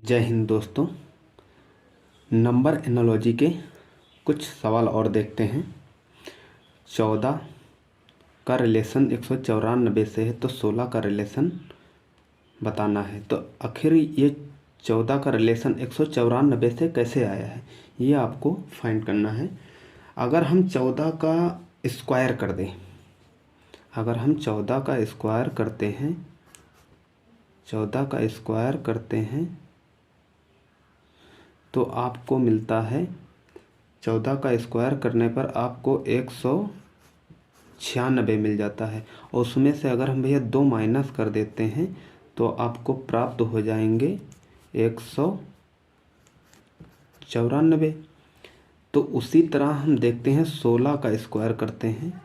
जय हिंद दोस्तों। Number analogy के कुछ सवाल और देखते हैं। 14 का रिलेशन 194 से है तो 16 का रिलेशन बताना है। तो आखिर ये 14 का रिलेशन 194 से कैसे आया है ये आपको फाइंड करना है। अगर हम 14 का स्क्वायर कर दें, अगर हम 14 का स्क्वायर करते हैं, 14 का स्क्वायर करते हैं तो आपको मिलता है, 14 का स्क्वायर करने पर आपको 196 मिल जाता है। और उसमें से अगर हम भैया 2 माइनस कर देते हैं तो आपको प्राप्त हो जाएंगे 194। तो उसी तरह हम देखते हैं 16 का स्क्वायर करते हैं।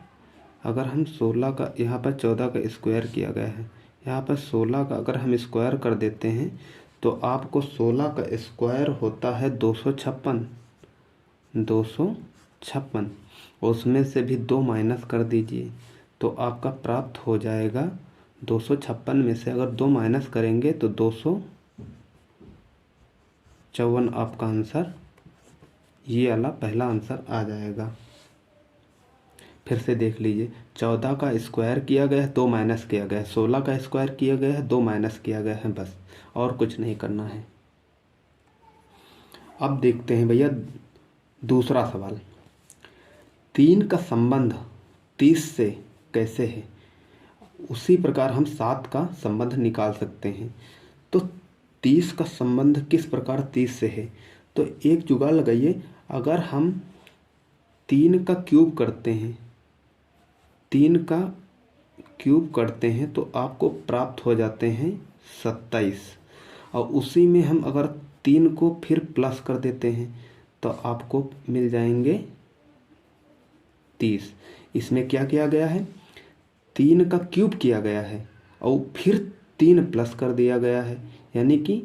अगर हम 16 का, यहाँ पर 14 का स्क्वायर किया गया है, यहाँ पर 16 का अगर हम स्क्वायर कर देते हैं तो आपको 16 का स्क्वायर होता है 256। उसमें से भी 2 माइनस कर दीजिए तो आपका प्राप्त हो जाएगा 256 में से अगर 2 माइनस करेंगे तो 254 आपका आंसर, ये वाला पहला आंसर आ जाएगा। फिर से देख लीजिए, 14 का स्क्वायर किया गया है, 2 माइनस किया गया है, 16 का स्क्वायर किया गया है, 2 माइनस किया गया है, बस और कुछ नहीं करना है। अब देखते हैं भैया दूसरा सवाल। 3 का संबंध 30 से कैसे है, उसी प्रकार हम 7 का संबंध निकाल सकते हैं। तो 30 का संबंध किस प्रकार 30 से है, तो एक जुगाड़ लगाइए। अगर हम 3 का क्यूब करते हैं, 3 का क्यूब करते हैं तो आपको प्राप्त हो जाते हैं 27। और उसी में हम अगर 3 को फिर प्लस कर देते हैं तो आपको मिल जाएंगे 30। इसमें क्या किया गया है, 3 का क्यूब किया गया है और फिर 3 प्लस कर दिया गया है, यानी कि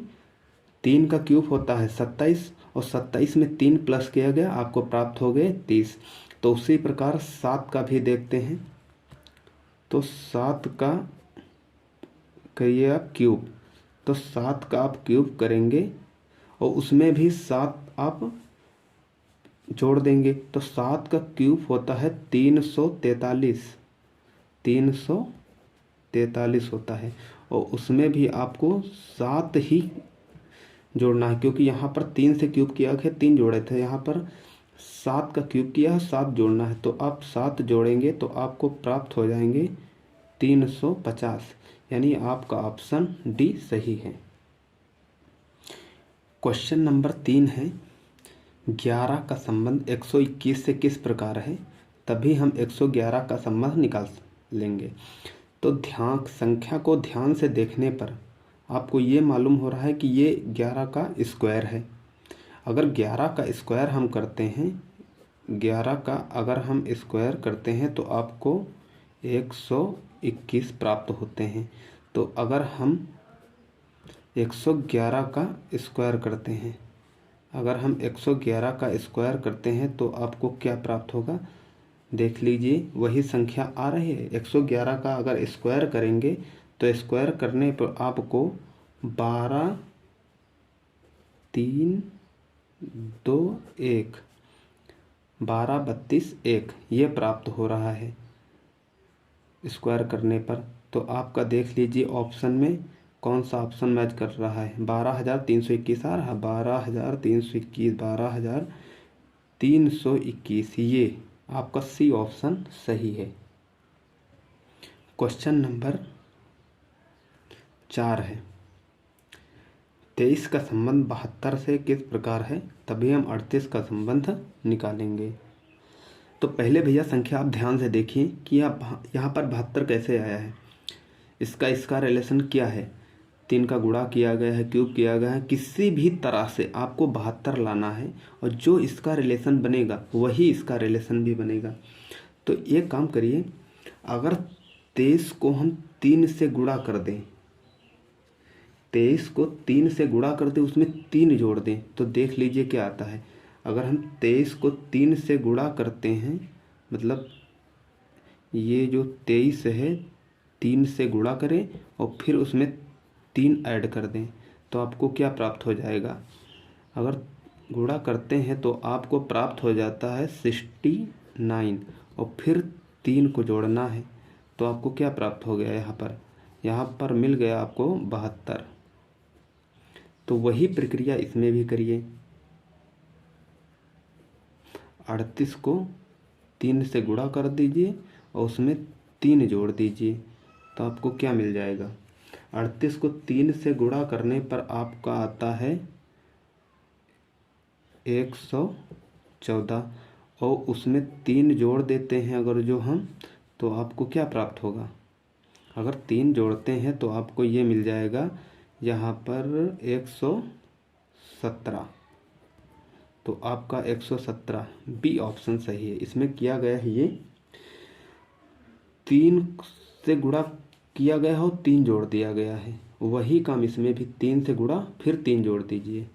3 का क्यूब होता है 27 और 27 में 3 प्लस किया गया, आपको प्राप्त हो गए 30। तो उसी प्रकार 7 का भी देखते हैं। तो 7 का करिए आप क्यूब, तो 7 का आप क्यूब करेंगे और उसमें भी 7 आप जोड़ देंगे तो 7 का क्यूब होता है 343, 343 होता है। और उसमें भी आपको 7 ही जोड़ना है, क्योंकि यहाँ पर 3 से क्यूब किया गया, 3 जोड़े थे, यहाँ पर 7 का क्यूब किया है, 7 जोड़ना है। तो आप 7 जोड़ेंगे तो आपको प्राप्त हो जाएंगे 350, यानी आपका ऑप्शन डी सही है। क्वेश्चन नंबर 3 है, 11 का संबंध 121 से किस प्रकार है, तभी हम 111 का संबंध निकाल लेंगे। तो ध्यान, संख्या को ध्यान से देखने पर आपको ये मालूम हो रहा है कि ये 11 का स्क्वायर है। अगर 11 का स्क्वायर हम करते हैं, 11 का अगर हम स्क्वायर करते हैं तो आपको 121 प्राप्त होते हैं। तो अगर हम 111 का स्क्वायर करते हैं, अगर हम 111 का स्क्वायर करते हैं तो आपको क्या प्राप्त होगा, देख लीजिए वही संख्या आ रही है। 111 का अगर स्क्वायर करेंगे तो स्क्वायर करने पर आपको 12 3 2 1 12 32 1 ये प्राप्त हो रहा है स्क्वायर करने पर। तो आपका देख लीजिए ऑप्शन में कौन सा ऑप्शन मैच कर रहा है। 12,321 आ रहा है, 12,321, 12,321, ये आपका सी ऑप्शन सही है। क्वेश्चन नंबर 4 है, 23 का संबंध 72 से किस प्रकार है, तभी हम 38 का संबंध निकालेंगे। तो पहले भैया संख्या आप ध्यान से देखिए कि यहाँ पर 72 कैसे आया है, इसका रिलेशन क्या है। 3 का गुणा किया गया है, क्यूब किया गया है, किसी भी तरह से आपको 72 लाना है और जो इसका रिलेशन बनेगा वही इसका रिलेशन भी बनेगा। तो एक काम करिए, अगर 23 को हम 3 से गुणा कर दें, 23 को 3 से गुणा कर दें, उसमें 3 जोड़ दें तो देख लीजिए क्या आता है। अगर हम 23 को 3 से गुणा करते हैं, मतलब ये जो 23 है 3 से गुणा करें और फिर उसमें 3 ऐड कर दें तो आपको क्या प्राप्त हो जाएगा? अगर गुणा करते हैं तो आपको प्राप्त हो जाता है 69 और फिर 3 को जोड़ना है तो आपको क्या प्राप्त हो गया? यहाँ पर मिल गया आपको 72। तो वही प्रक्रिया इसमें भी करिए। 38 को 3 से गुणा कर दीजिए और उसमें 3 जोड़ दीजिए तो आपको क्या मिल जाएगा? 38 को 3 से गुणा करने पर आपका आता है 114 और उसमें 3 जोड़ देते हैं अगर जो हम, तो आपको क्या प्राप्त होगा? अगर 3 जोड़ते हैं तो आपको ये मिल जाएगा यहाँ पर 117। तो आपका 117 बी ऑप्शन सही है। इसमें किया गया है ये 3 से गुणा किया गया है और 3 जोड़ दिया गया है। वही काम इसमें भी 3 से गुणा फिर 3 जोड़ दीजिए